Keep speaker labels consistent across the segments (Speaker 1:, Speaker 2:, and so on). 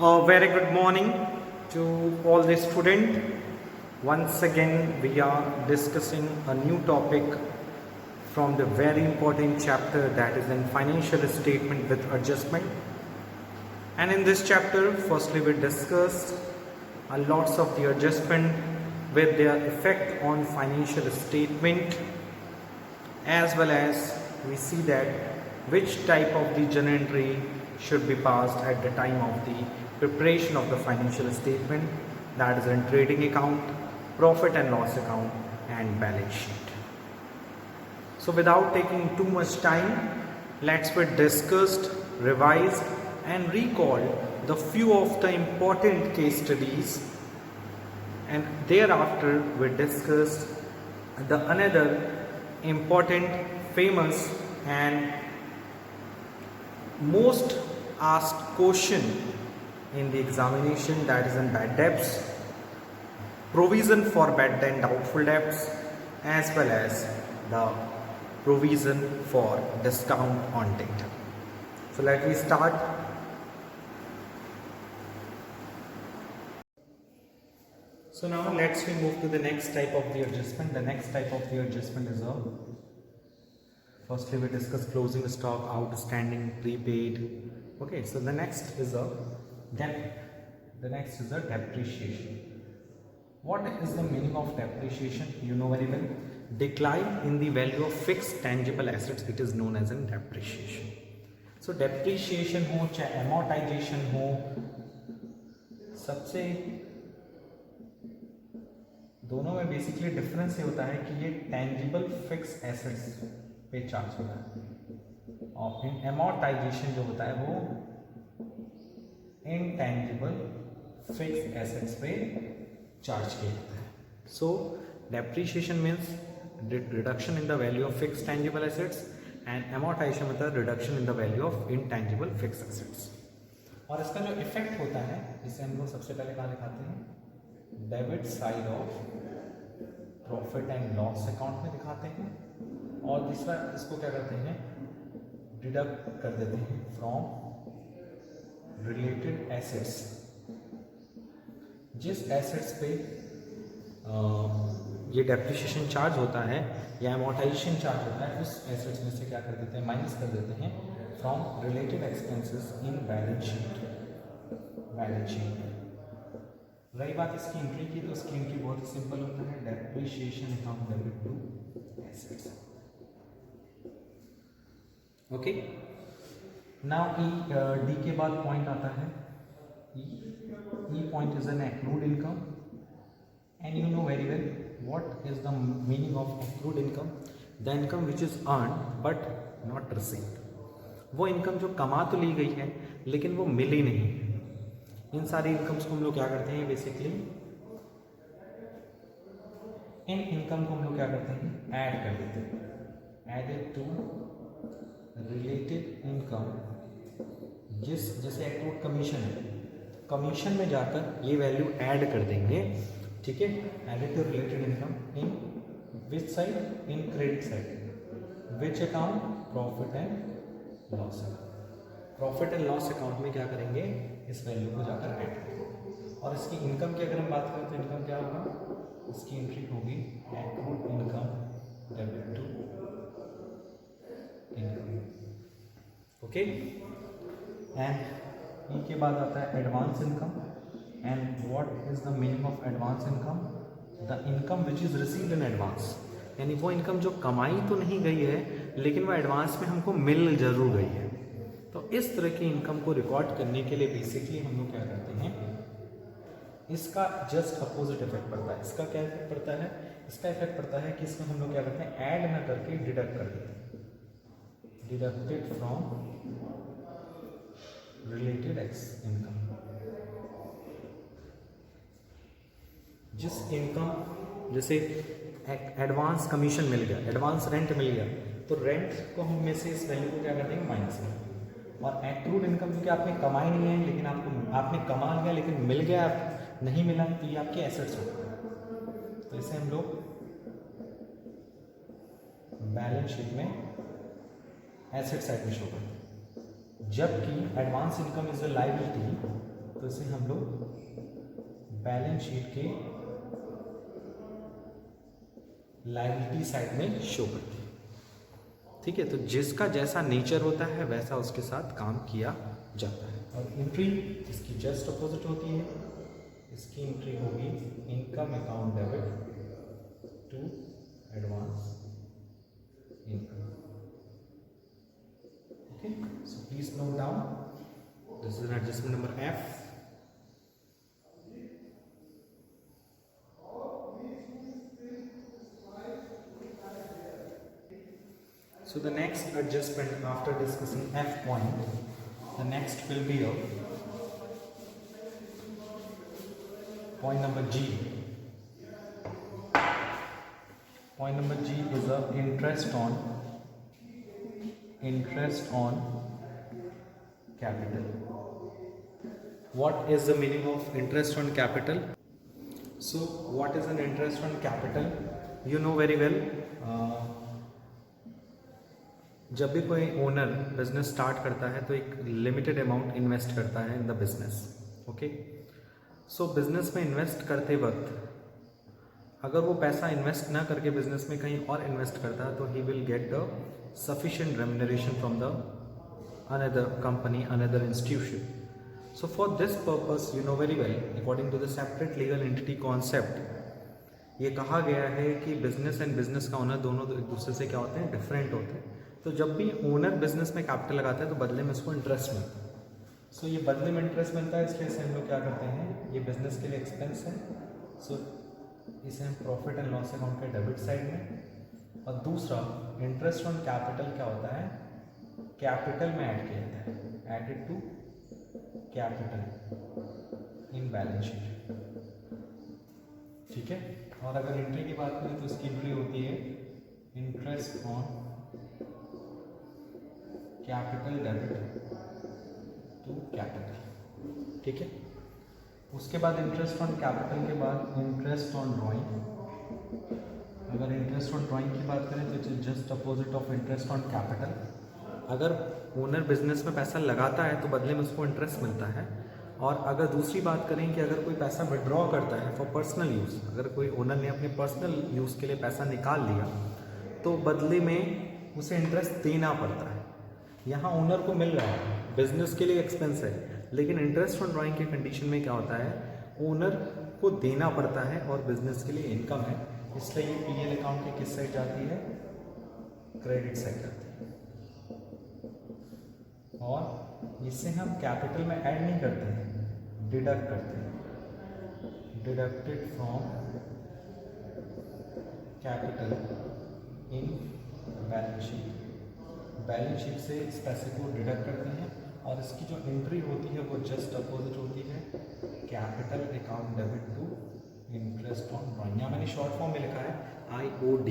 Speaker 1: A very good morning to all the student. Once again, we are discussing a new topic from the very important chapter, that is in financial statement with adjustment. And in this chapter, firstly we discussed a lots of the adjustment with their effect on financial statement, as well as we see that which type of the journal entry should be passed at the time of the preparation of the financial statement, that is in trading account, profit and loss account and balance sheet. So without taking too much time, let's be discussed, revised and recall the few of the important case studies, and thereafter we discussed the another important, famous and most asked question in the examination, that is in bad debts, provision for bad and doubtful debts, as well as the provision for discount on debt. So let me start. So now let's we move to the next type of the adjustment. The next type of the adjustment is firstly we discuss closing stock, outstanding, prepaid. Okay, so the next is a depreciation. What is the meaning of depreciation? You know very well. Decline in the value of fixed tangible assets, it is known as in depreciation. So depreciation हो चाहे amortization हो, सबसे दोनों में basically difference ये होता है कि ये टेंजिबल फिक्स एसेट्स पे चार्ज होता है और एमोर्टाइजेशन जो होता है वो इनटेंजिबल फिक्स एसेट्स पे चार्ज किया जाता है. So depreciation means reduction in the value of fix tangible assets and amortisation मतलब reduction in the value of intangible fix assets. और इसका जो इफेक्ट होता है इसे हम लोग सबसे पहले कहाँ दिखाते हैं, debit side of profit and loss account में दिखाते हैं, और दूसरा इसको क्या करते हैं, डिडक्ट कर देते हैं फ्रॉम रिलेटेड एसेट्स. जिस एसेट्स पे ये डेप्रिसिएशन चार्ज होता है या एमोर्टाइजेशन चार्ज होता है, उस एसेट्स में से क्या कर देते हैं, माइनस कर देते हैं from related expenses in balance sheet. रही बात इसकी एंट्री की, तो इसकी एंट्री बहुत ही सिंपल होता है, depreciation from debit to assets. Okay, now D के बाद पॉइंट आता है E point is an accrued income, and you know very well what is the meaning of accrued income. The income which is earn but not received. वो income जो कमा तो ली गई है लेकिन वो मिली नहीं है. इन सारी इनकम्स को हम लोग क्या करते हैं, बेसिकली इन इनकम को हम लोग क्या करते हैं, ऐड कर देते हैं, एडेड टू रिलेटेड इनकम. जैसे एक्रूड कमीशन है, कमीशन में जाकर ये वैल्यू ऐड कर देंगे. ठीक है, added to related income in which side, in credit side, which account, profit and loss account. Profit and loss account में क्या करेंगे, इस वैल्यू को जाकर ऐड करेंगे. और इसकी इनकम की अगर हम बात करें तो इनकम क्या होगा, इसकी एंट्री होगी accrued income debit to income. Okay, and ई के बाद आता है advance income. And what is the meaning of advance income, the income which is received in advance. यानी वो इनकम जो कमाई तो नहीं गई है लेकिन वो एडवांस में हमको मिल जरूर गई है. तो इस तरह की इनकम को रिकॉर्ड करने के लिए बेसिकली हम लोग क्या करते हैं, इसका जस्ट अपोजिट इफेक्ट पड़ता है. इसका क्या इफेक्ट पड़ता है, इसका इफेक्ट पड़ता है कि इसमें हम लोग क्या करते हैं, ऐड ना करके डिडक्ट कर देते हैं, डिडक्टेड फ्रॉम रिलेटेड इनकम. जिस इनकम, जैसे एडवांस कमीशन मिल गया, एडवांस रेंट मिल गया, तो रेंट को हम में से इस वैल्यू को क्या कर देंगे, माइनस कर. और एक्रूड इनकम क्योंकि आपने कमाई नहीं है लेकिन आपने कमा लिया लेकिन मिल गया नहीं मिला, तो ये आपके एसेट्स हो गए. तो इसे हम लोग बैलेंस शीट में एसेट साइड में शो करते हैं. जबकि advance income is a liability तो इसे हम लोग बैलेंस शीट के लायबिलिटी साइड में शो करते हैं। ठीक है, तो जिसका जैसा नेचर होता है वैसा उसके साथ काम किया जाता है। और एंट्री इसकी जस्ट अपोजिट होती है। इसकी एंट्री होगी income account debit to advance income. Okay, so please note down this is an adjustment number F। So the next adjustment after discussing F point, the next will be a point number G. Point number G is a interest on capital. What is the meaning of interest on capital? So what is an interest on capital? You know very well. जब भी कोई owner business start करता है तो एक limited amount invest करता है in the business. Okay, so business में इन्वेस्ट करते वक्त अगर वो पैसा इन्वेस्ट ना करके बिजनेस में कहीं और इन्वेस्ट करता है तो he will get the sufficient remuneration from the another company, another institution. So for this purpose you know very well, according to the separate legal entity concept, ये कहा गया है कि बिजनेस एंड बिजनेस का owner दोनों एक दूसरे से क्या होते हैं, डिफरेंट होते हैं। तो जब भी ओनर बिजनेस में कैपिटल लगाता है तो बदले में उसको इंटरेस्ट मिलता है। सो ये बदले में इंटरेस्ट मिलता है, इसलिए से हम लोग क्या करते हैं, ये बिजनेस के लिए एक्सपेंस है। सो इसे हम प्रॉफिट एंड लॉस अकाउंट के डेबिट साइड में। और दूसरा इंटरेस्ट ऑन कैपिटल क्या होता है, कैपिटल में ऐड किया जाता है, added to capital in balance sheet. ठीक है, और अगर एंट्री की बात करें तो इसकी एंट्री होती है interest on capital debit to capital. ठीक है, उसके बाद इंटरेस्ट ऑन कैपिटल के बाद इंटरेस्ट ऑन ड्राइंग। अगर इंटरेस्ट ऑन ड्राइंग की बात करें तो it is just opposite of interest on capital. अगर ओनर बिजनेस में पैसा लगाता है तो बदले में उसको इंटरेस्ट मिलता है। और अगर दूसरी बात करें कि अगर कोई पैसा विड्रॉ करता है फॉर पर्सनल यूज़, अगर कोई ओनर ने अपने पर्सनल यूज़ के लिए पैसा निकाल लिया तो बदले में उसे इंटरेस्ट देना पड़ता है। यहाँ ओनर को मिल रहा है, बिजनेस के लिए एक्सपेंस है, लेकिन इंटरेस्ट ऑन ड्राइंग के कंडीशन में क्या होता है, ओनर को देना पड़ता है और बिजनेस के लिए इनकम है, इसलिए ये पीएल अकाउंट की किस साइड जाती है, क्रेडिट साइड जाती है। और इससे हम कैपिटल में ऐड नहीं करते हैं, डिडक्ट करते हैं, deducted from capital in balance sheet. Balance sheet से इस पैसे को डिडक्ट करते हैं और इसकी जो एंट्री होती है वो जस्ट अपोजिट होती है capital account debit to interest on drawing. यहाँ मैंने शॉर्ट फॉर्म में लिखा है IOD।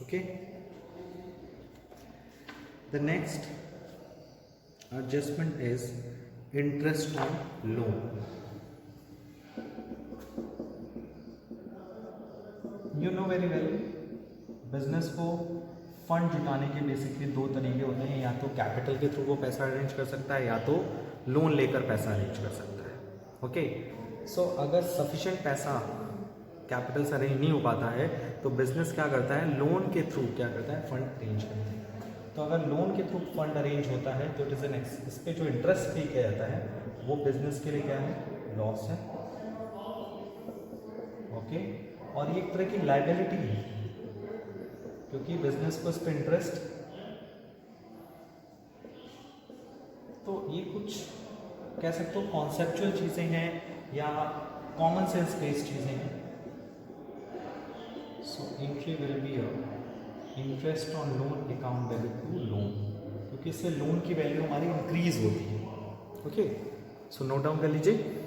Speaker 1: Okay, the next adjustment is interest on loan. You know very well, business को फंड जुटाने के बेसिकली दो तरीके होते हैं, या तो कैपिटल के थ्रू वो पैसा अरेंज कर सकता है या तो लोन लेकर पैसा अरेंज कर सकता है। ओके, सो अगर सफिशिएंट पैसा कैपिटल से अरेंज नहीं हो पाता है तो बिजनेस क्या करता है, लोन के थ्रू क्या करता है, फंड अरेंज करता है। तो अगर लोन के थ्रू फंड अरेंज होता है तो इट इज एन इस पर जो इंटरेस्ट पे किया जाता है वो बिजनेस के लिए क्या है, लॉस है। ओके, और ये एक तरह की लायबिलिटी है क्योंकि बिजनेस को इस पर इंटरेस्ट, तो ये कुछ कह सकते हो कॉन्सेप्चुअल चीज़ें हैं या कॉमन सेंस बेस्ड चीज़ें हैं। So entry will be interest on loan account debit to loan, क्योंकि इससे लोन की वैल्यू हमारी इंक्रीज होती है। ओके, सो नोट डाउन कर लीजिए।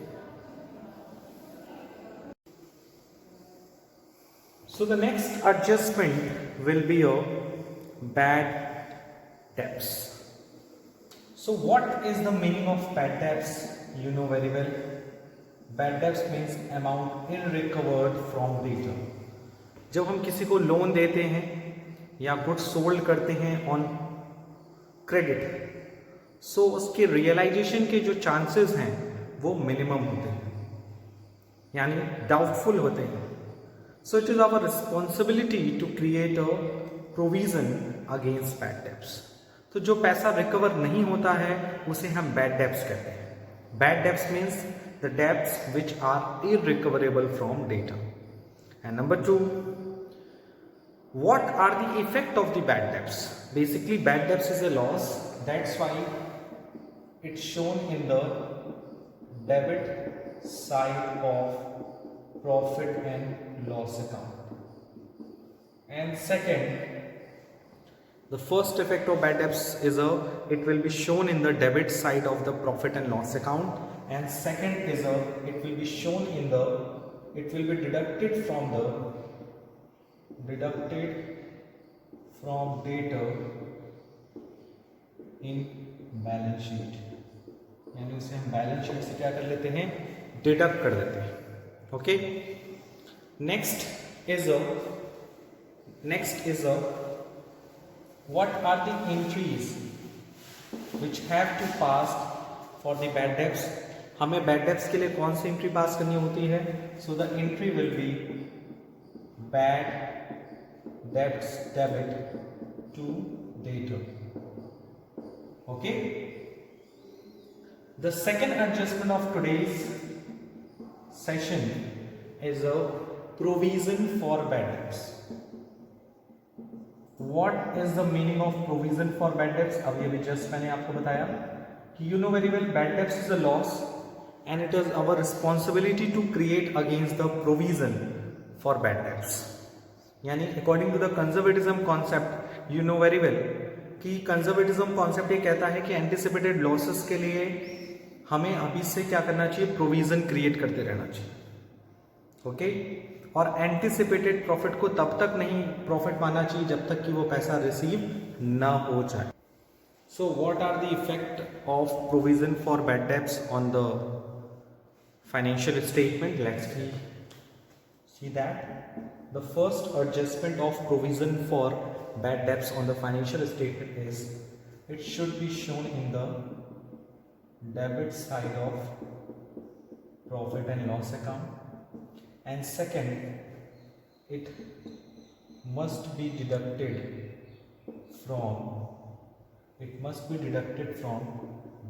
Speaker 1: So the next adjustment will be your bad debts. So what is the meaning of bad debts? You know very well. Bad debts means amount irrecovered from debtor. जब हम किसी को loan देते हैं या goods sold करते हैं on credit, सो उसके रियलाइजेशन के जो चांसेस हैं वो मिनिमम होते हैं, यानी डाउटफुल होते हैं. So it is our responsibility to create a provision against bad debts. तो जो पैसा रिकवर नहीं होता है उसे हम बैड डेब्ट्स कहते हैं. Bad debts means the debts which are irrecoverable from debtor. And number 2, what are the effect of the bad debts? Basically bad debts is a loss, that's why it's shown in the debit side of profit and loss account. And second, the first effect of bad debts is it will be shown in the debit side of the profit and loss account, and second is it will be shown in the, it will be deducted from debtor in balance sheet. यानी उसे हम balance sheet से क्या कर लेते हैं, deduct कर देते हैं. Okay, next is what are the entries which have to pass for the bad debts. हमें बैड डेब्ट्स के लिए कौन सी एंट्री पास करनी होती है? So the entry will be bad debts debit to debtor. Okay, the second adjustment of today's session is a provision for bad debts. What is the meaning of provision for bad debts? अभी just मैंने आपको बताया कि you know very well bad debts is a loss and it is our responsibility to create against the provision for bad debts. यानी according to the conservatism concept, you know very well कि conservatism concept ये कहता है कि anticipated losses के लिए हमें अभी से क्या करना चाहिए, प्रोविजन क्रिएट करते रहना चाहिए. ओके, और एंटिसिपेटेड प्रॉफिट को तब तक नहीं प्रॉफिट मानना चाहिए जब तक कि वो पैसा रिसीव ना हो जाए. So what are the effect of provision for bad debts on the financial statement? Let's see that. The first adjustment of provision for bad debts on the financial statement is it should be shown in the debit side of profit and loss account, and second it must be deducted from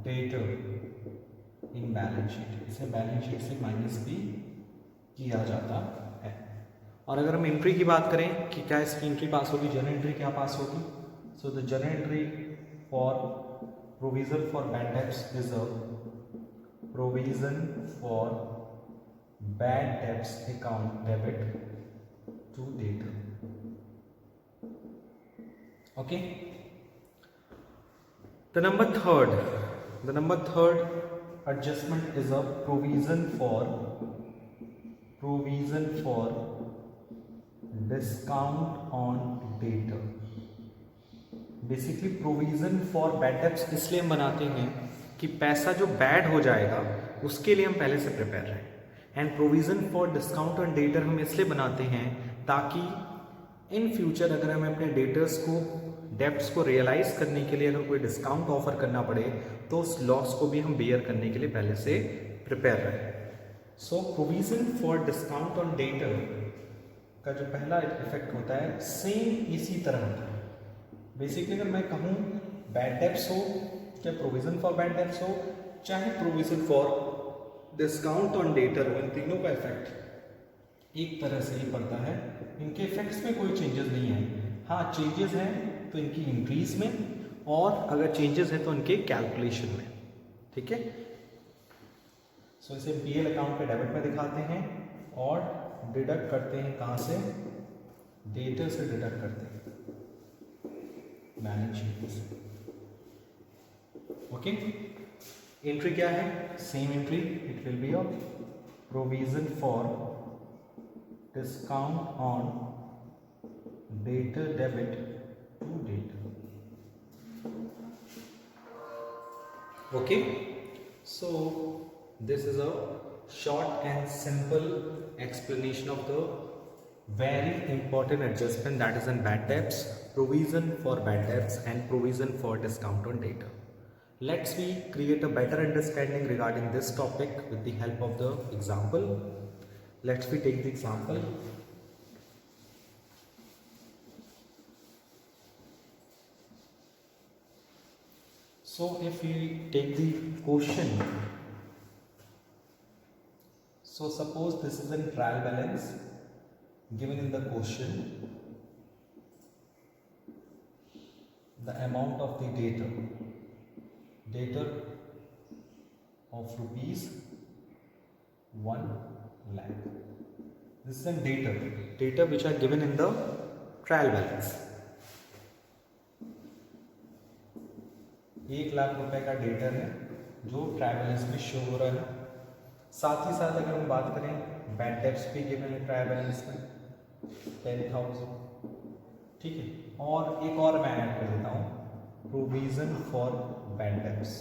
Speaker 1: debtor in balance sheet. इसे balance sheet से minus भी किया जाता है. और अगर हम entry की बात करें कि क्या इसकी एंट्री पास होगी, जर्नल एंट्री क्या पास होगी? So the journal entry for provision for bad debts is a provision for bad debts account debit to debtor. Okay, the number third adjustment is a provision for discount on debtor. Basically provision for bad debts इसलिए हम बनाते हैं कि पैसा जो bad हो जाएगा उसके लिए हम पहले से प्रिपेयर रहें. And provision for discount on debtor हम इसलिए बनाते हैं ताकि इन फ्यूचर अगर हमें अपने डेटर्स को डेब्ट्स को रियलाइज करने के लिए अगर कोई डिस्काउंट ऑफर करना पड़े तो उस लॉस को भी हम बेयर करने के लिए पहले से प्रिपेयर रहें. So provision for discount on debtor का जो पहला इफेक्ट होता है सेम इसी तरह होता है. बेसिकली अगर मैं कहूँ बैड डेब्ट्स हो, चाहे प्रोविजन फॉर बैड डेब्ट्स हो, चाहे provision for discount on debtor हो, इन तीनों का इफेक्ट एक तरह से ही पड़ता है. इनके इफेक्ट्स में कोई चेंजेस नहीं है. हाँ, चेंजेस हैं तो इनकी इंक्रीज में, और अगर चेंजेस हैं तो इनके कैलकुलेशन में. ठीक है, सो इसे पीएल अकाउंट पे डेबिट में दिखाते हैं और डिडक्ट करते हैं. कहाँ से? डेटर से डिडक्ट करते हैं बैलेंस शीट से. ओके, एंट्री क्या है? Same entry. It will be a provision for discount on debtor debit to debtor. Okay, so this is a short and simple explanation of the very important adjustment that is in bad debts, provision for bad debts and provision for discount on data. Let's we create a better understanding regarding this topic with the help of the example. Let's we take the example. So if we take the question, so suppose this is a trial balance given in the question, the amount of the debtor of rupees 1 lakh. This is a debtor which are given in the trial balance. 1 lakh रुपए का debtor है जो trial balance में show हो रहा है। साथ ही साथ अगर हम बात करें बैड डेब्ट्स भी गिवन है ट्रायल बैलेंस में 10,000, ठीक है। और एक और मैं ऐड कर देता हूँ प्रोविजन फॉर बैड डेब्ट्स,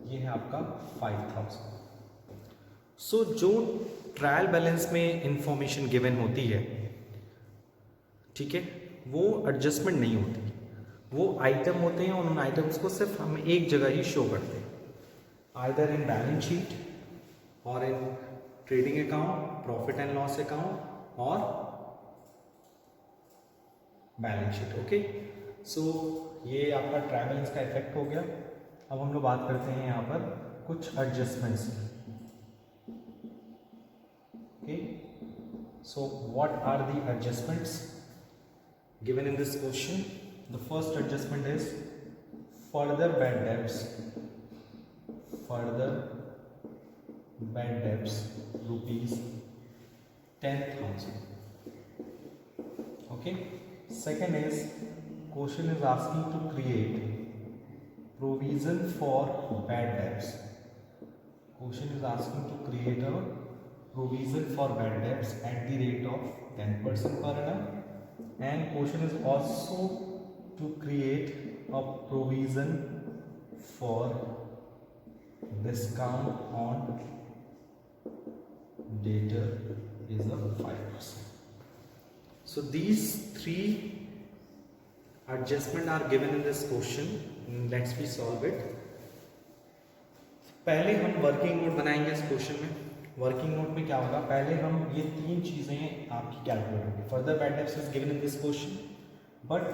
Speaker 1: ये है आपका 5,000। सो जो ट्रायल बैलेंस में इंफॉर्मेशन गिवन होती है, ठीक है, वो एडजस्टमेंट नहीं होती, वो आइटम होते हैं और उन आइटम्स को सिर्फ हम एक जगह ही शो करते हैं, आइदर इन बैलेंस शीट और in trading account, profit and loss account और बैलेंस शीट। ओके, सो ये आपका ट्रायल बैलेंस का इफेक्ट हो गया। अब हम लोग बात करते हैं यहाँ पर कुछ adjustments. Okay, so what are the adjustments given in this question? The first adjustment is further bad debts rupees 10,000. Okay. Second is question is asking to create provision for bad debts. Question is asking to create a provision for bad debts at the rate of 10% per annum, and question is also to create a provision for discount on debtor is a 5%. So these three adjustment are given in this question. Let's we solve it. पहले हम working note बनाएंगे इस question में। Working note में क्या होगा, पहले हम ये तीन चीजें आपकी कैलकुलेट होगी। Further bad debts is given in this question, but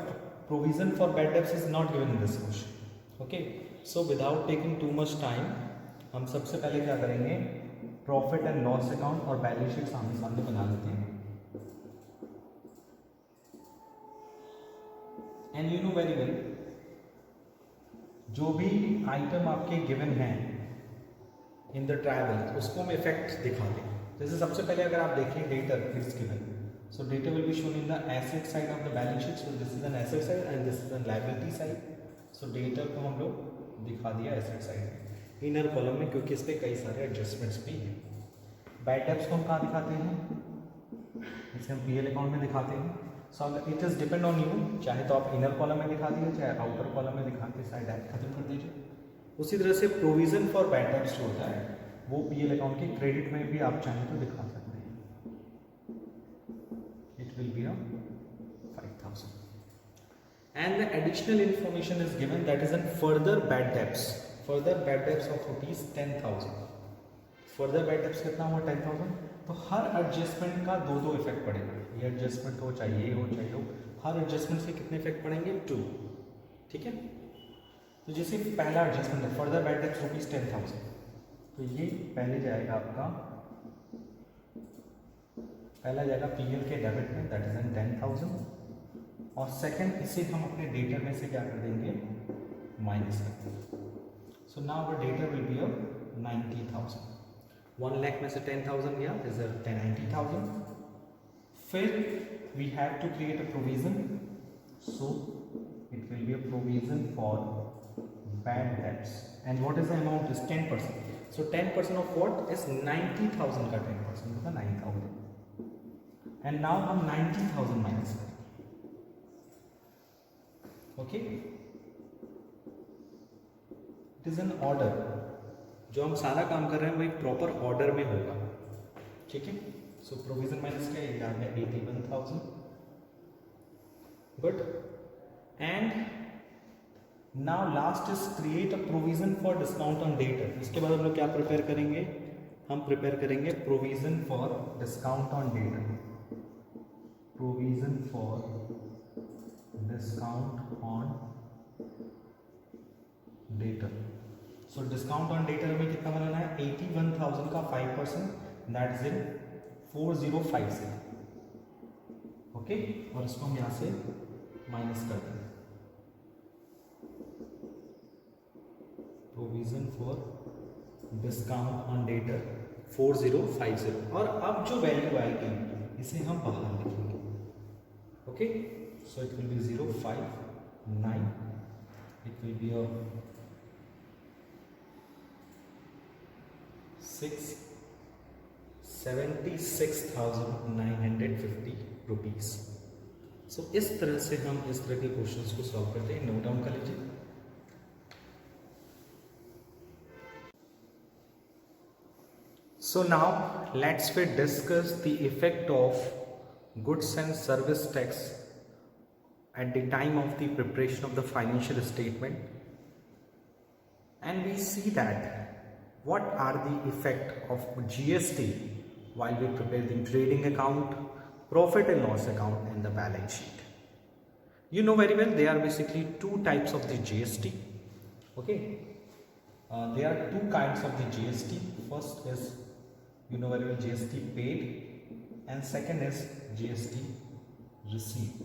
Speaker 1: provision for bad debts is not given in this question. Okay, so without taking too much time, हम सबसे पहले क्या करेंगे, प्रॉफिट एंड लॉस अकाउंट और balance sheet सामने सामने बना लेते हैं। And you know very well, जो भी आइटम आपके गिवन हैं इन द ट्रायल बैलेंस उसको हम इफेक्ट दिखा दें। जैसे सबसे पहले अगर आप देखें debtor is given, so data will be shown in the asset side of the balance sheet. So this is an asset side and this is an liability side. So data को हम लोग दिखा दिया asset side इनर कॉलम में, क्योंकि इस पे कई सारे एडजस्टमेंट्स भी हैं। बैड डेब्ट्स को हम कहाँ दिखाते हैं, इसे हम पीएल अकाउंट में दिखाते हैं। So it is depend on you, चाहे तो आप इनर कॉलम में दिखा दीजिए, चाहे आउटर कॉलम में दिखा के साइड ऐड खत्म कर दीजिए। उसी तरह से प्रोविजन फॉर बैड डेब्ट्स जो होता है वो पीएल अकाउंट के क्रेडिट में भी आप चाहें तो दिखा सकते हैं। will be a 5,000, and the additional information is given, that is in further bad debts of rupees 10,000। further bad debts कितना हुआ 10,000, तो हर एडजस्टमेंट का दो इफेक्ट पड़ेगा। ये एडजस्टमेंट हो चाहे ये हो चाहे हो, हर एडजस्टमेंट से कितने इफेक्ट पड़ेंगे, 2, ठीक है। तो जैसे पहला एडजस्टमेंट है फर्दर बैड डेब्ट्स रुपीज 10,000, तो ये पहले जाएगा आपका, पहला जाएगा पीएल के डेबिट में, दैट इज इन 10,000, और सेकंड इसे हम अपने डेटर में से क्या कर देंगे, माइनस कर देंगे। So now our debtor will be 90,000। 1 lakh में से 10,000 गया, इज 90,000। फिर we have to create a provision, so it will be a provision for bad debts, and what is the amount is 10%। So 10% of what is 90,000 का 10% होगा 9,000, and now हम 90,000 minus करेंगे। Okay, it is an order, जो हम सारा काम कर रहे हैं वो एक प्रॉपर ऑर्डर में होगा, ठीक है। सो प्रोविजन माइनस क्या है, यहाँ पे 81,000, good, and now last is create a provision for discount on debtor. इसके बाद हम लोग क्या प्रिपेयर करेंगे, हम प्रिपेयर करेंगे provision for discount on debtor, provision for discount on debtor. So discount on debtor में कितना बनाना है, 81,000 का 5%, दैट इज इन 4050। ओके, और इसको हम यहां से माइनस कर दें, provision for discount on debtor 4050। और अब जो वैल्यू आएगी इसे हम बाहर लिखेंगे। Okay, so it will be 059, it will be a 76,950 rupees. So इस तरह से हम इस तरह के क्वेश्चंस को सॉल्व करते हैं। नोट डाउन कर लीजिए। So now let's we discuss the effect of goods and service tax at the time of the preparation of the financial statement, and we see that what are the effect of GST while we prepare the trading account, profit and loss account and the balance sheet. You know very well there are basically two types of the GST. Okay, there are two kinds of the GST. First is, you know very well, GST paid, and second is GST received.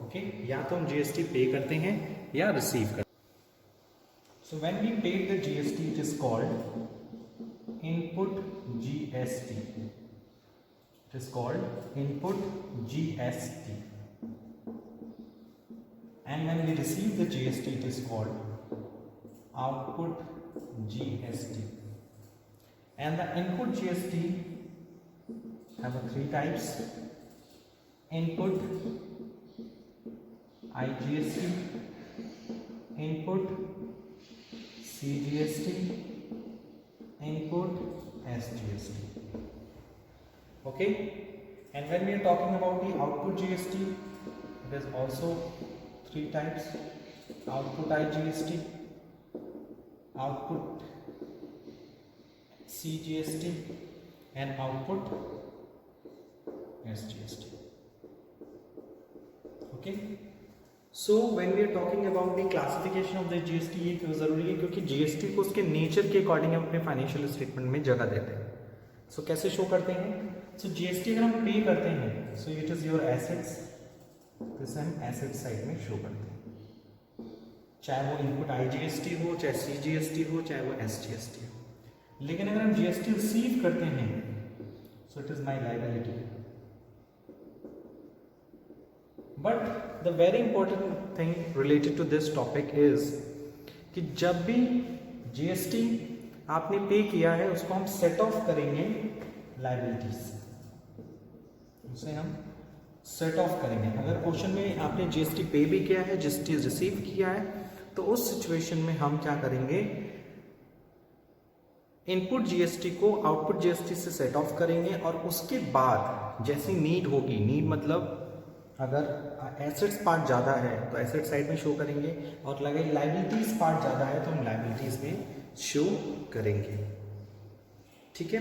Speaker 1: Okay, या तो हम GST पे करते हैं या receive करते हैं। So when we paid the GST, it is called input GST. It is called input GST. And when we receive the GST, it is called output GST. And the input GST have three types: input IGST, input CGST, input SGST. Okay, and when we are talking about the output GST, it is also three types: output IGST, output CGST and output SGST. Okay, so when we are talking about the classification of the GST, ये क्यों जरूरी है, क्योंकि GST को उसके nature के according हम अपने फाइनेंशियल स्टेटमेंट में जगह देते हैं। सो कैसे शो करते हैं, सो GST अगर हम पे करते हैं, so it is your assets, तो इसे हम एसेट साइड में शो करते हैं, चाहे वो इनपुट IGST हो, चाहे CGST हो, चाहे वो SGST हो। लेकिन अगर हम GST रिसीव करते हैं, so it is my liability. But the very important thing related to this topic is कि जब भी GST आपने पे किया है उसको हम सेट ऑफ करेंगे लायबिलिटीज से, उसे हम सेट ऑफ करेंगे। अगर क्वेश्चन में आपने GST पे भी किया है, GST रिसीव किया है, तो उस सिचुएशन में हम क्या करेंगे, इनपुट GST को आउटपुट GST से सेट ऑफ करेंगे, और उसके बाद जैसी नीड होगी, नीड मतलब अगर एसेट्स पार्ट ज़्यादा है तो एसेट साइड में शो करेंगे, और लगे लायबिलिटीज पार्ट ज़्यादा है तो हम लायबिलिटीज में शो करेंगे। ठीक है,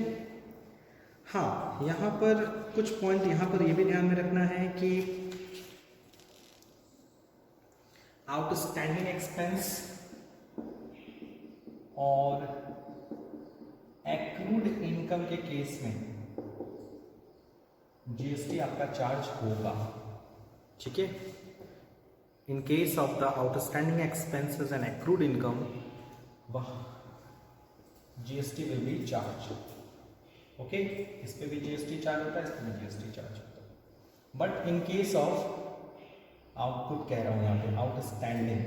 Speaker 1: हाँ, यहाँ पर कुछ पॉइंट यहाँ पर ये भी ध्यान में रखना है कि आउटस्टैंडिंग एक्सपेंस और एक्रूड इनकम के केस में GST आपका चार्ज होगा। ठीक है, in case of the outstanding expenses and accrued income, वह GST will be charge. Okay, इस पे भी GST चार्ज होता है, इस पे भी GST चार्ज होता है। But in case of output कह रहा हूं यहाँ पे आउटस्टैंडिंग,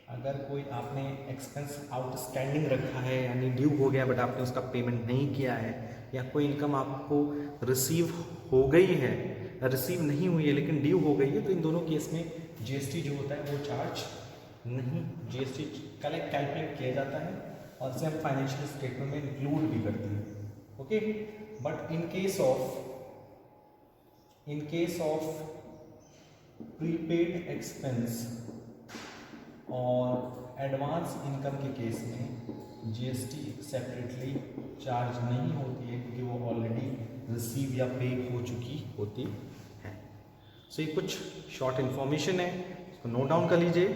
Speaker 1: अगर कोई आपने एक्सपेंस आउटस्टैंडिंग रखा है, यानी ड्यू हो गया बट आपने उसका पेमेंट नहीं किया है, या कोई इनकम आपको रिसीव हो गई है, रिसीव नहीं हुई है लेकिन ड्यू हो गई है, तो इन दोनों केस में GST जो होता है वो चार्ज नहीं, GST कैलकुलेट किया जाता है और इसे हम फाइनेंशियल स्टेटमेंट में इंक्लूड भी करते हैं। Okay, but in case of prepaid expense और एडवांस इनकम के केस में जीएसटी सेपरेटली चार्ज नहीं होती है क्योंकि वो ऑलरेडी रिसीव या पे हो चुकी होती है। सो ये कुछ शॉर्ट इन्फॉर्मेशन है, इसको नोट डाउन कर लीजिए।